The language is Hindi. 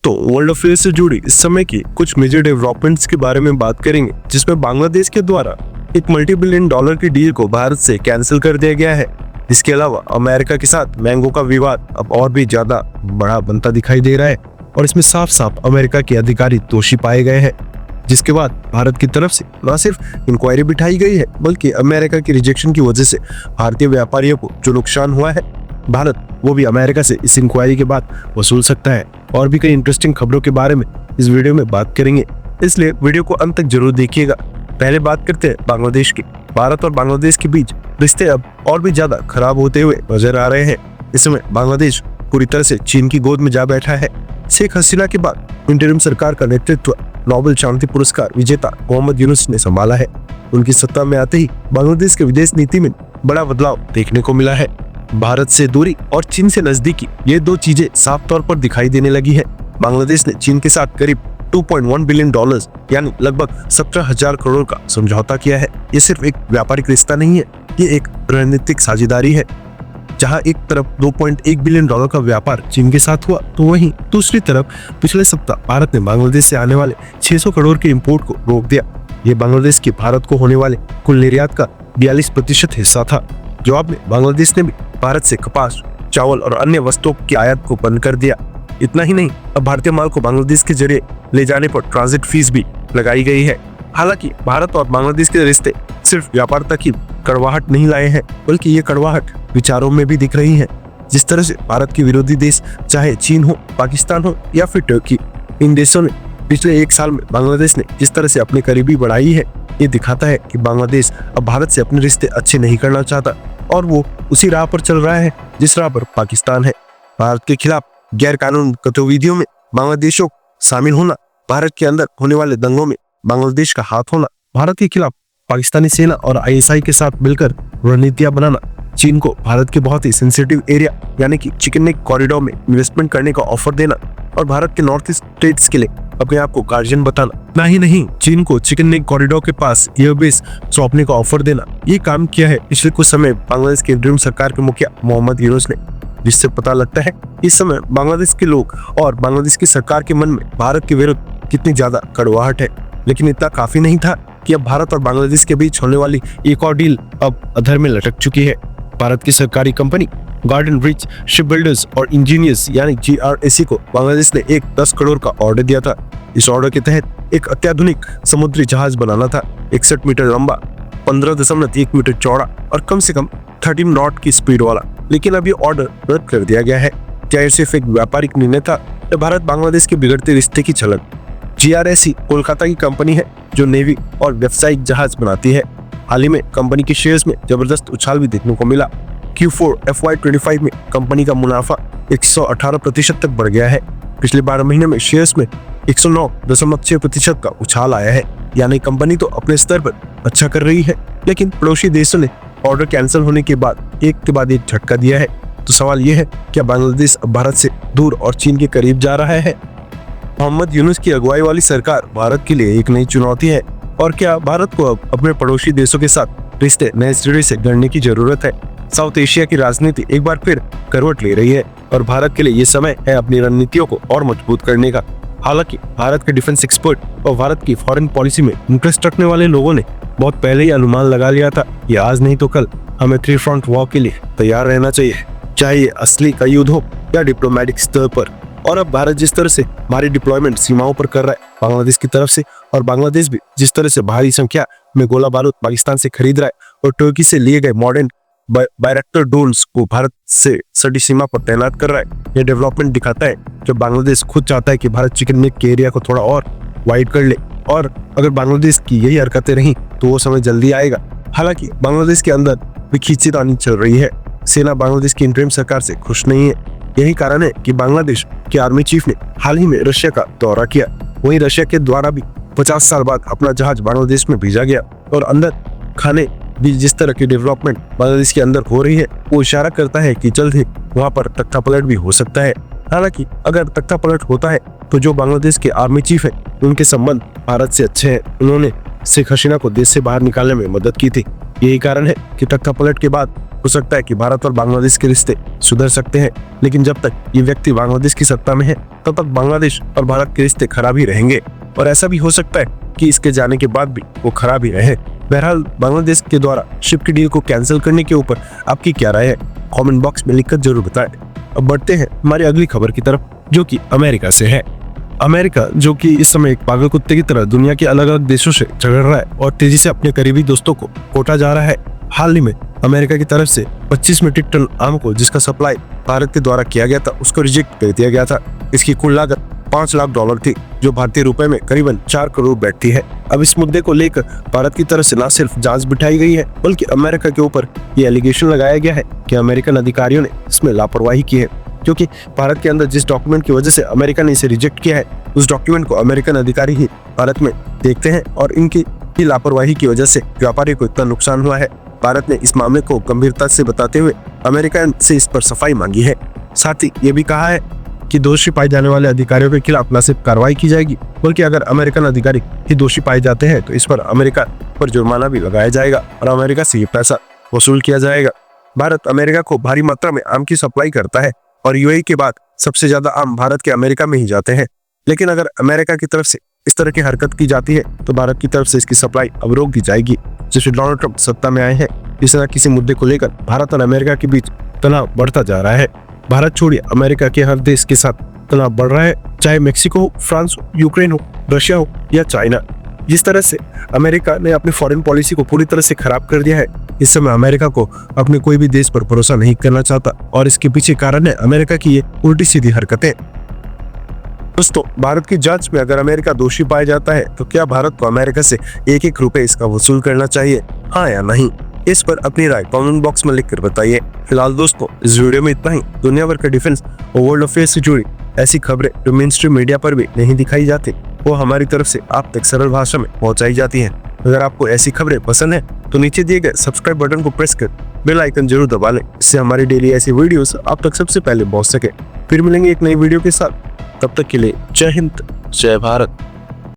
दोस्तों, वर्ल्ड अफेयर से जुड़ी इस समय की कुछ मेजर डेवलपमेंट्स के बारे में बात करेंगे, जिसमें बांग्लादेश के द्वारा एक मल्टी बिलियन डॉलर की डील को भारत से कैंसिल कर दिया गया है। इसके अलावा अमेरिका के साथ मैंगो का विवाद अब और भी ज्यादा बड़ा बनता दिखाई दे रहा है और इसमें साफ साफ अमेरिका के अधिकारी दोषी पाए गए हैं, जिसके बाद भारत की तरफ से न सिर्फ इंक्वायरी बिठाई गई है, बल्कि अमेरिका की रिजेक्शन की वजह से भारतीय व्यापारियों को जो नुकसान हुआ है, भारत वो भी अमेरिका से इस इंक्वायरी के बाद वसूल सकता है। और भी कई इंटरेस्टिंग खबरों के बारे में इस वीडियो में बात करेंगे, इसलिए वीडियो को अंत तक जरूर देखिएगा। पहले बात करते हैं बांग्लादेश की। भारत और बांग्लादेश के बीच रिश्ते अब और भी ज्यादा खराब होते हुए नजर आ रहे हैं। इस समय बांग्लादेश पूरी तरह से चीन की गोद में जा बैठा है। शेख हसीना के बाद इंटरिम सरकार का नेतृत्व नोबेल शांति पुरस्कार विजेता मोहम्मद यूनुस ने संभाला है। उनकी सत्ता में आते ही बांग्लादेश की विदेश नीति में बड़ा बदलाव देखने को मिला है। भारत से दूरी और चीन से नजदीकी, ये दो चीजें साफ तौर पर दिखाई देने लगी है। बांग्लादेश ने चीन के साथ करीब 2.1 बिलियन डॉलर्स यानी लगभग 17,000 करोड़ का समझौता किया है। ये सिर्फ एक व्यापारिक रिश्ता नहीं है, ये एक रणनीतिक साझेदारी है। जहां एक तरफ 2.1 बिलियन डॉलर का व्यापार चीन के साथ हुआ, तो वहीं दूसरी तरफ पिछले सप्ताह भारत ने बांग्लादेश से आने वाले 600 करोड़ के इंपोर्ट को रोक दिया। ये बांग्लादेश के भारत को होने वाले कुल निर्यात का 42% हिस्सा था। जवाब में बांग्लादेश ने भी भारत से कपास, चावल और अन्य वस्तुओं की आयात को बंद कर दिया। इतना ही नहीं, अब भारतीय माल को बांग्लादेश के जरिए ले जाने पर ट्रांजिट फीस भी लगाई गई है। हालांकि भारत और बांग्लादेश के रिश्ते सिर्फ व्यापार तक ही कड़वाहट नहीं लाए हैं, बल्कि ये कड़वाहट विचारों में भी दिख रही है। जिस तरह से भारत के विरोधी देश, चाहे चीन हो, पाकिस्तान हो या फिर टर्की, इन देशों ने पिछले एक साल में बांग्लादेश ने जिस तरह से अपनी करीबी बढ़ाई है, ये दिखाता है कि बांग्लादेश अब भारत से अपने रिश्ते अच्छे नहीं करना चाहता और वो उसी राह पर चल रहा है जिस राह पर पाकिस्तान है। भारत के खिलाफ गैर कानून गतिविधियों में बांग्लादेशों शामिल होना, भारत के अंदर होने वाले दंगों में बांग्लादेश का हाथ होना, भारत के खिलाफ पाकिस्तानी सेना और आईएसआई के साथ मिलकर रणनीतियां बनाना, चीन को भारत के बहुत ही सेंसिटिव एरिया यानी कि चिकन नेक कॉरिडोर में इन्वेस्टमेंट करने का ऑफर देना और भारत के नॉर्थ ईस्ट स्टेट्स के लिए अपने आप को गार्जियन बताना, ना ही नहीं चीन को चिकन नेक कॉरिडोर के पास एयरबेस सौंपने का ऑफर देना, ये काम किया है पिछले कुछ समय बांग्लादेश के इंटरिम सरकार के मुखिया मोहम्मद यूनुस ने। जिससे पता लगता है इस समय बांग्लादेश के लोग और बांग्लादेश की सरकार के मन में भारत के विरुद्ध कितनी ज्यादा कड़वाहट है। लेकिन इतना काफी नहीं था कि अब भारत और बांग्लादेश के बीच होने वाली एक और डील अब अधर में लटक चुकी है। भारत की सरकारी company garden rich ship builders और इंजीनियर्स यानी GRAC को बांग्लादेश ने एक 10 करोड़ का ऑर्डर दिया था। इस ऑर्डर के तहत एक अत्याधुनिक समुद्री जहाज बनाना था, 61 मीटर लंबा, 15.1 मीटर चौड़ा और कम से कम 13 नॉट की स्पीड वाला। लेकिन अब ये ऑर्डर रद्द कर दिया गया है। क्या ये सिर्फ एक व्यापारिक निर्णय था या भारत बांग्लादेश के बिगड़ते रिश्ते की झलक? GRAC कोलकाता की कंपनी है जो नेवी और व्यावसायिक जहाज बनाती है। हाल ही में कंपनी के शेयर्स में जबरदस्त उछाल भी देखने को मिला। Q4 FY25 में कंपनी का मुनाफा 118% तक बढ़ गया है। पिछले 12 महीने में शेयर्स में 109.6% का उछाल आया है। यानी कंपनी तो अपने स्तर पर अच्छा कर रही है, लेकिन पड़ोसी देशों ने ऑर्डर कैंसिल होने के बाद एक के बाद एक झटका दिया है। तो सवाल यह है, क्या बांग्लादेश अब भारत से दूर और चीन के करीब जा रहा है? मोहम्मद यूनुस की अगुवाई वाली सरकार भारत के लिए एक नई चुनौती है और क्या भारत को अब अपने पड़ोसी देशों के साथ रिश्ते नए सिरे से गढ़ने की जरूरत है? साउथ एशिया की राजनीति एक बार फिर करवट ले रही है और भारत के लिए ये समय है अपनी रणनीतियों को और मजबूत करने का। हालांकि भारत के डिफेंस एक्सपर्ट और भारत की फॉरेन पॉलिसी में इंटरेस्ट रखने वाले लोगों ने बहुत पहले ही अनुमान लगा लिया था, ये आज नहीं तो कल हमें 3 फ्रंट वॉर के लिए तैयार रहना चाहिए, चाहे ये असली का युद्ध हो या डिप्लोमेटिक स्तर पर। और अब भारत जिस तरह से भारी डिप्लॉयमेंट सीमाओं पर कर रहा है बांग्लादेश की तरफ से, और बांग्लादेश भी जिस तरह से भारी संख्या में गोला बारूद पाकिस्तान से खरीद रहा है और तुर्की से लिए गए मॉडर्न बायरक्टर ड्रोन्स को भारत से सटी सीमा पर तैनात कर रहा है, यह डेवलपमेंट दिखाता है जब बांग्लादेश खुद चाहता है कि भारत चिकन नेक के एरिया को थोड़ा और वाइड कर ले। और अगर बांग्लादेश की यही हरकतें रही तो वो समय जल्दी आएगा। हालांकि बांग्लादेश के अंदर भी खींचतानी चल रही है। सेना बांग्लादेश की इंटरिम सरकार से खुश नहीं है। यही कारण है कि बांग्लादेश के आर्मी चीफ ने हाल ही में रशिया का दौरा किया। वहीं रशिया के द्वारा भी 50 साल बाद अपना जहाज बांग्लादेश में भेजा गया और अंदर खाने भी जिस तरह की डेवलपमेंट बांग्लादेश के अंदर हो रही है वो इशारा करता है कि जल्द ही वहां पर तख्ता पलट भी हो सकता है। हालांकि अगर तख्ता पलट होता है तो जो बांग्लादेश के आर्मी चीफ है उनके संबंध भारत से अच्छे हैं। उन्होंने शेख हसीना को देश से बाहर निकालने में मदद की थी। यही कारण है कि तख्ता पलट के बाद हो सकता है कि भारत और बांग्लादेश के रिश्ते सुधर सकते हैं, लेकिन जब तक ये व्यक्ति बांग्लादेश की सत्ता में है तब तक बांग्लादेश और भारत के रिश्ते खराब ही रहेंगे, और ऐसा भी हो सकता है कि इसके जाने के बाद भी वो खराब ही रहे। बहरहाल, बांग्लादेश के द्वारा शिप की डील को कैंसिल करने के ऊपर आपकी क्या राय है, कमेंट बॉक्स में लिखकर जरूर बताएं। अब बढ़ते हैं हमारी अगली खबर की तरफ, जो कि अमेरिका से है। अमेरिका, जो कि इस समय एक पागल कुत्ते की तरह दुनिया के अलग अलग देशों से झगड़ रहा है और तेजी से अपने करीबी दोस्तों को कोटा जा रहा है। हाल ही में अमेरिका की तरफ से 25 मीट्रिक टन आम को जिसका सप्लाई भारत के द्वारा किया गया था, उसको रिजेक्ट कर दिया गया था। इसकी कुल लागत $5 लाख थी, जो भारतीय रुपए में करीबन 4 करोड़ बैठती है। अब इस मुद्दे को लेकर भारत की तरफ से न सिर्फ जांच बिठाई गई है, बल्कि अमेरिका के ऊपर ये एलिगेशन लगाया गया है कि अमेरिकन अधिकारियों ने इसमें लापरवाही की है, क्योंकि भारत के अंदर जिस डॉक्यूमेंट की वजह से अमेरिका ने इसे रिजेक्ट किया है, उस डॉक्यूमेंट को अमेरिकन अधिकारी ही भारत में देखते हैं, और इनकी लापरवाही की वजह से व्यापारी को इतना नुकसान हुआ है। भारत ने इस मामले को गंभीरता से बताते हुए अमेरिका से इस पर सफाई मांगी है। साथ ही ये भी कहा है कि दोषी पाए जाने वाले अधिकारियों के खिलाफ न सिर्फ कार्रवाई की जाएगी, बल्कि अगर अमेरिकन अधिकारी ही दोषी पाए जाते हैं तो इस पर अमेरिका पर जुर्माना भी लगाया जाएगा और अमेरिका से ये पैसा वसूल किया जाएगा। भारत अमेरिका को भारी मात्रा में आम की सप्लाई करता है और यूएई के बाद सबसे ज्यादा आम भारत के अमेरिका में ही जाते हैं, लेकिन अगर अमेरिका की तरफ से इस तरह की हरकत की जाती है तो भारत की तरफ से इसकी सप्लाई अब रोक दी जाएगी। जैसे डोनाल्ड ट्रंप सत्ता में आए हैं, इस तरह किसी मुद्दे को लेकर भारत और अमेरिका के बीच तनाव बढ़ता जा रहा है। भारत छोड़िए, अमेरिका के हर देश के साथ तनाव बढ़ रहा है, चाहे मेक्सिको हो, फ्रांस हो, यूक्रेन हो, रशिया हो या चाइना। जिस तरह से अमेरिका ने अपनी फॉरेन पॉलिसी को पूरी तरह से खराब कर दिया है, इस समय अमेरिका को अपने कोई भी देश पर भरोसा नहीं करना चाहता, और इसके पीछे कारण है अमेरिका की ये उल्टी सीधी हरकतें। दोस्तों, भारत की जांच में अगर अमेरिका दोषी पाया जाता है तो क्या भारत को अमेरिका से एक रुपए इसका वसूल करना चाहिए, हाँ या नहीं? इस पर अपनी राय कमेंट बॉक्स में लिखकर बताइए। फिलहाल दोस्तों, इस वीडियो में इतना ही। दुनिया भर के डिफेंस और वर्ल्ड अफेयर्स से जुड़ी ऐसी खबरें जो मेन स्ट्रीम मीडिया पर भी नहीं दिखाई जाती, वो हमारी तरफ से आप तक सरल भाषा में पहुंचाई जाती हैं। अगर आपको ऐसी खबरें पसंद है तो नीचे दिए गए सब्सक्राइब बटन को प्रेस कर बेल आइकन जरूर दबा लें, इससे हमारी डेली ऐसी वीडियोस आप तक सबसे पहले पहुंच सके। फिर मिलेंगे एक नई वीडियो के साथ, तब तक के लिए जय हिंद, जय भारत।